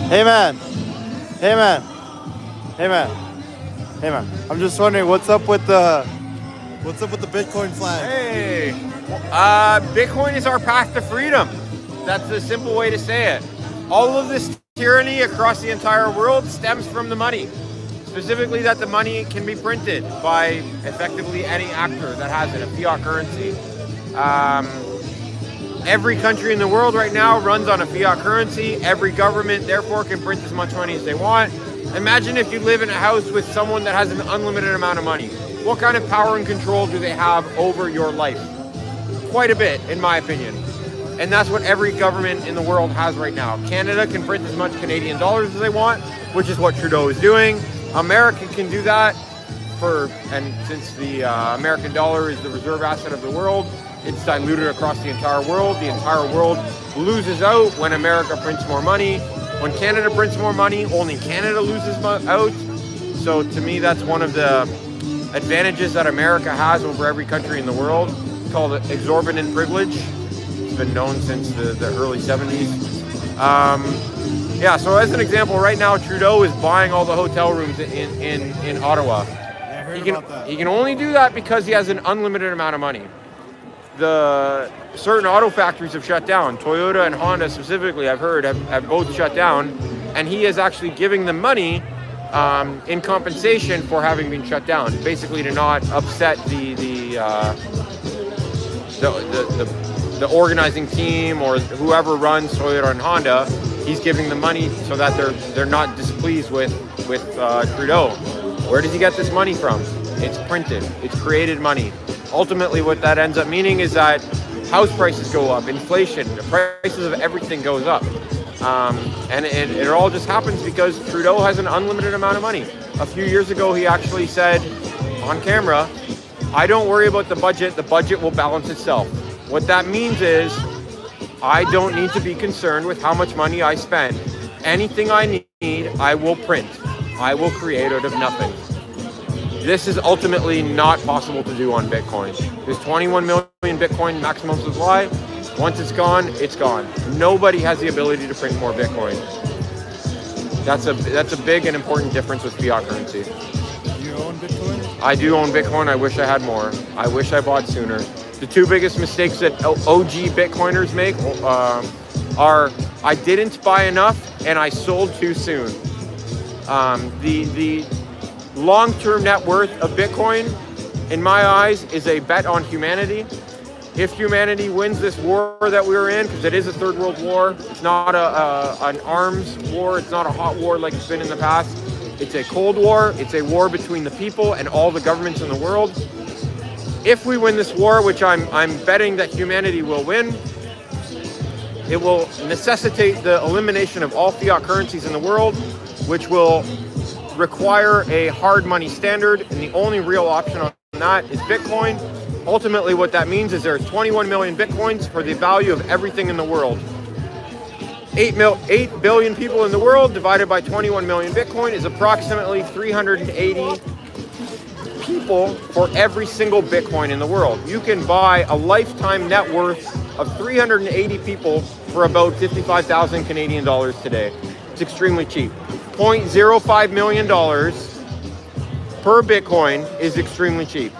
Hey man. Hey man. Hey man. Hey man. I'm just wondering what's up with the Bitcoin flag? Hey, Bitcoin is our path to freedom. That's the simple way to say it. All of this tyranny across the entire world stems from the money. Specifically that the money can be printed by effectively any actor that has it, a fiat currency. Every country in the world right now runs on a fiat currency. Every government, therefore, can print as much money as they want. Imagine if you live in a house with someone that has an unlimited amount of money. What kind of power and control do they have over your life? Quite a bit, in my opinion. And that's what every government in the world has right now. Canada can print as much Canadian dollars as they want, which is what Trudeau is doing. America can do that and since the American dollar is the reserve asset of the world, it's diluted across the entire world. The entire world loses out when America prints more money. When Canada prints more money, only Canada loses out. So to me, that's one of the advantages that America has over every country in the world. It's called exorbitant privilege. It's been known since the early 70s. So as an example, right now, Trudeau is buying all the hotel rooms in Ottawa. Yeah, I heard about that. He can only do that because he has an unlimited amount of money. The certain auto factories have shut down. Toyota and Honda specifically, I've heard, have both shut down. And he is actually giving them money in compensation for having been shut down, basically to not upset the organizing team or whoever runs Toyota and Honda. He's giving them money so that they're not displeased with Trudeau. Where does he get this money from? It's printed. It's created money. Ultimately, what that ends up meaning is that house prices go up, inflation, the prices of everything goes up. And it all just happens because Trudeau has an unlimited amount of money. A few years ago, he actually said on camera, I don't worry about the budget will balance itself. What that means is I don't need to be concerned with how much money I spend. Anything I need, I will print. I will create out of nothing. This is ultimately not possible to do on Bitcoin. There's 21 million Bitcoin maximum supply. Once it's gone, it's gone. Nobody has the ability to print more Bitcoin. That's a big and important difference with fiat currency. Do you own Bitcoin? I do own Bitcoin. I wish I had more. I wish I bought sooner. The two biggest mistakes that OG Bitcoiners make are I didn't buy enough and I sold too soon. The long-term net worth of Bitcoin, in my eyes, is a bet on humanity. If humanity wins this war that we're in, because it is a third world war, it's not an arms war, it's not a hot war like it's been in the past. It's a cold war, it's a war between the people and all the governments in the world. If we win this war, which I'm betting that humanity will win, it will necessitate the elimination of all fiat currencies in the world, which will require a hard money standard, and the only real option on that is Bitcoin. Ultimately, what that means is there's 21 million Bitcoins for the value of everything in the world. 8 billion people in the world divided by 21 million Bitcoin is approximately 380 people for every single Bitcoin in the world. You can buy a lifetime net worth of 380 people for about 55,000 Canadian dollars today. It's extremely cheap. $0.05 million per Bitcoin is extremely cheap.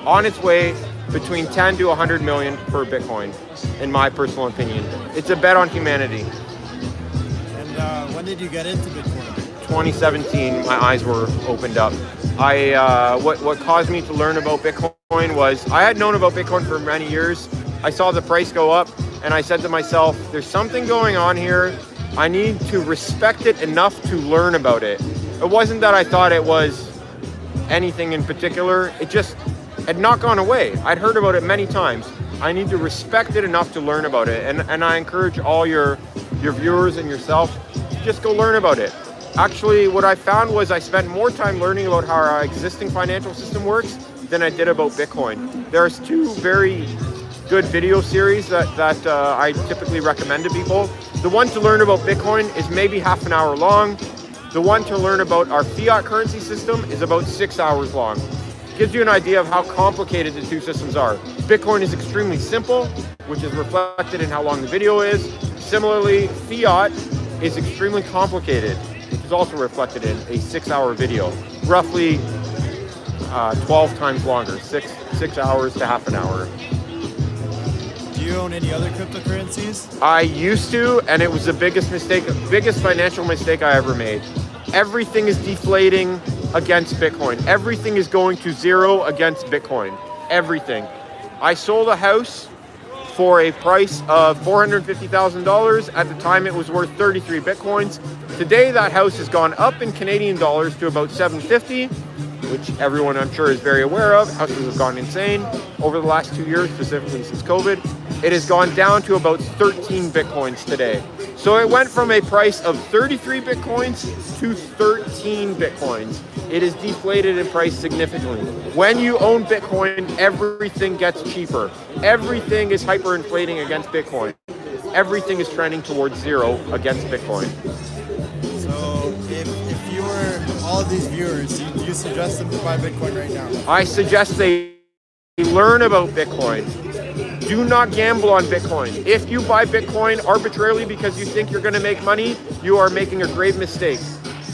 On its way between 10 to 100 million per Bitcoin, in my personal opinion. It's a bet on humanity. And when did you get into Bitcoin? 2017, my eyes were opened up. What caused me to learn about Bitcoin was I had known about Bitcoin for many years. I saw the price go up and I said to myself, there's something going on here. I need to respect it enough to learn about it. It wasn't that I thought it was anything in particular. It just had not gone away. I'd heard about it many times. I need to respect it enough to learn about it. And I encourage all your viewers and yourself to just go learn about it. Actually, what I found was I spent more time learning about how our existing financial system works than I did about Bitcoin. There's two very good video series that I typically recommend to people. The one to learn about Bitcoin is maybe half an hour long. The one to learn about our fiat currency system is about 6 hours long. Gives you an idea of how complicated the two systems are. Bitcoin is extremely simple, which is reflected in how long the video is. Similarly, fiat is extremely complicated, which is also reflected in a 6-hour video, roughly 12 times longer, six hours to half an hour. Do you own any other cryptocurrencies? I used to, and it was the biggest financial mistake I ever made. Everything is deflating against Bitcoin. Everything is going to zero against Bitcoin. Everything. I sold a house for a price of $450,000. At the time, it was worth 33 Bitcoins. Today, that house has gone up in Canadian dollars to about 750, which everyone I'm sure is very aware of. Houses have gone insane over the last 2 years, specifically since COVID. It has gone down to about 13 Bitcoins today. So it went from a price of 33 Bitcoins to 13 Bitcoins. It is deflated in price significantly. When you own Bitcoin, everything gets cheaper. Everything is hyperinflating against Bitcoin. Everything is trending towards zero against Bitcoin. So if you were all of these viewers, do you suggest them to buy Bitcoin right now? I suggest they learn about Bitcoin. Do not gamble on Bitcoin. If you buy Bitcoin arbitrarily because you think you're going to make money, you are making a grave mistake.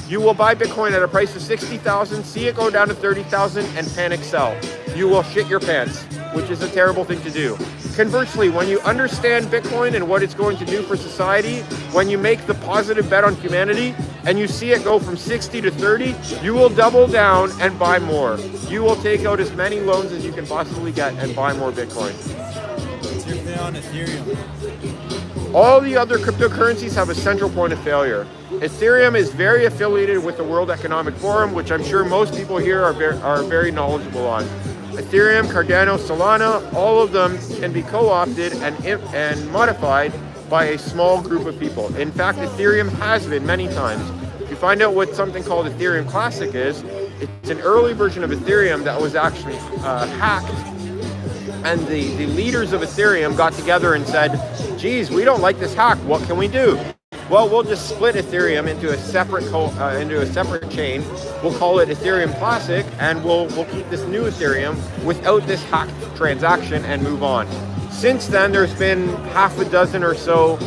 You will buy Bitcoin at a price of 60,000, see it go down to 30,000 and panic sell. You will shit your pants, which is a terrible thing to do. Conversely, when you understand Bitcoin and what it's going to do for society, when you make the positive bet on humanity and you see it go from 60 to 30, you will double down and buy more. You will take out as many loans as you can possibly get and buy more Bitcoin. What's your opinion on Ethereum? All the other cryptocurrencies have a central point of failure. Ethereum is very affiliated with the World Economic Forum, which I'm sure most people here are very knowledgeable on. Ethereum, Cardano, Solana, all of them can be co-opted and modified by a small group of people. In fact, Ethereum has been many times. If you find out what something called Ethereum Classic is, it's an early version of Ethereum that was actually hacked. And the leaders of Ethereum got together and said, geez, we don't like this hack. What can we do? Well, we'll just split Ethereum into a separate chain. We'll call it Ethereum Classic, and we'll keep this new Ethereum without this hacked transaction and move on. Since then, there's been half a dozen or so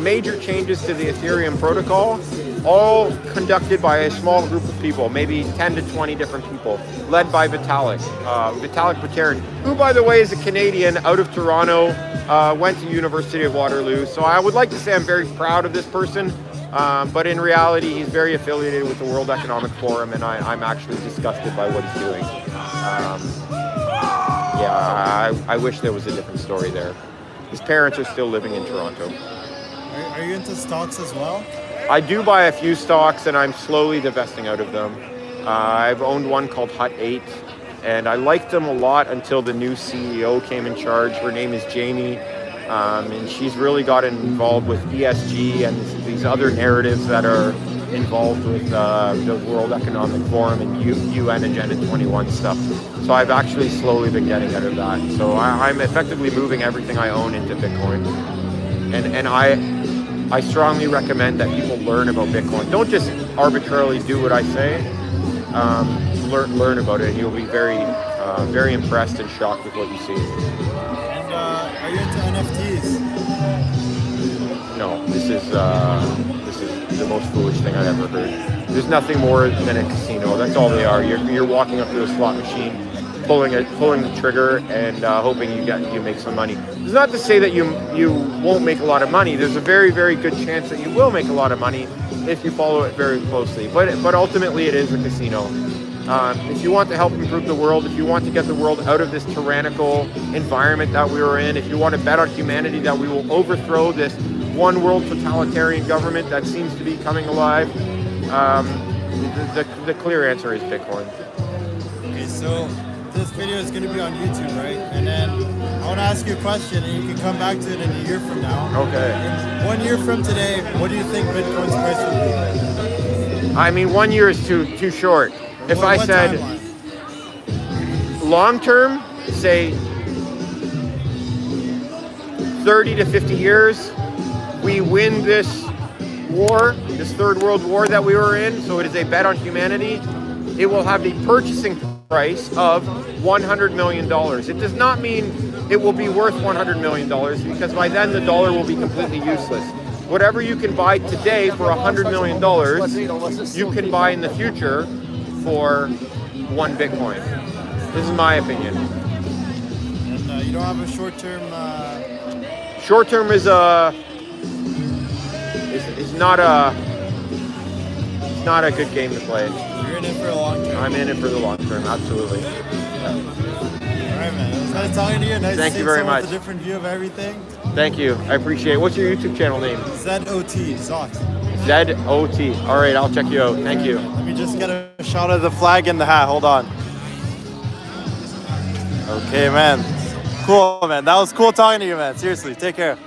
major changes to the Ethereum protocol, all conducted by a small group of people, maybe 10 to 20 different people, led by Vitalik Buterin, who, by the way, is a Canadian out of Toronto, went to University of Waterloo. So I would like to say I'm very proud of this person, but in reality, he's very affiliated with the World Economic Forum, and I'm actually disgusted by what he's doing. I wish there was a different story there. His parents are still living in Toronto. Are you into stocks as well? I do buy a few stocks, and I'm slowly divesting out of them. I've owned one called Hut 8, and I liked them a lot until the new CEO came in charge. Her name is Jamie, and she's really gotten involved with ESG and these other narratives that are involved with the World Economic Forum and UN Agenda 21 stuff. So I've actually slowly been getting out of that. So I'm effectively moving everything I own into Bitcoin. And I strongly recommend that people learn about Bitcoin. Don't just arbitrarily do what I say. Learn about it, and you'll be very impressed and shocked with what you see. And are you into NFTs? No, this is the most foolish thing I've ever heard. There's nothing more than a casino. That's all they are. You're walking up to a slot machine, pulling the trigger, and hoping you make some money. It's not to say that you won't make a lot of money. There's a very, very good chance that you will make a lot of money if you follow it very closely. But ultimately, it is a casino. If you want to help improve the world, if you want to get the world out of this tyrannical environment that we are in, if you want to bet on humanity that we will overthrow this one world totalitarian government that seems to be coming alive, the clear answer is Bitcoin. Okay, so this video is going to be on YouTube, right? And then I want to ask you a question, and you can come back to it in a year from now. Okay. In 1 year from today, what do you think Bitcoin's price will be? I mean, 1 year is too short. If I said long term, say 30 to 50 years, we win this war, this third world war that we were in, so it is a bet on humanity, it will have the purchasing price of $100 million. It does not mean it will be worth $100 million, because by then the dollar will be completely useless. whatever you can buy today for $100 million, you can buy in the future for 1 Bitcoin. This is my opinion. And you don't have a short-term... Short-term is not a good game to play. You're in it for a long term. I'm in it for the long term, absolutely. All right, man. It was nice talking to you. Nice Thank to you see very someone much. with a different view of everything. Thank you. I appreciate it. What's your YouTube channel name? ZOT, Zot. ZOT. All right, I'll check you out. Thank you. Let me just get a shot of the flag and the hat. Hold on. Okay, man. Cool, man. That was cool talking to you, man. Seriously, take care.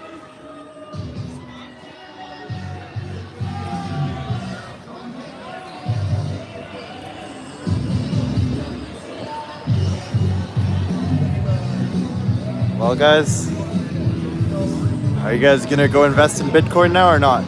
Well, guys, are you guys gonna go invest in Bitcoin now or not?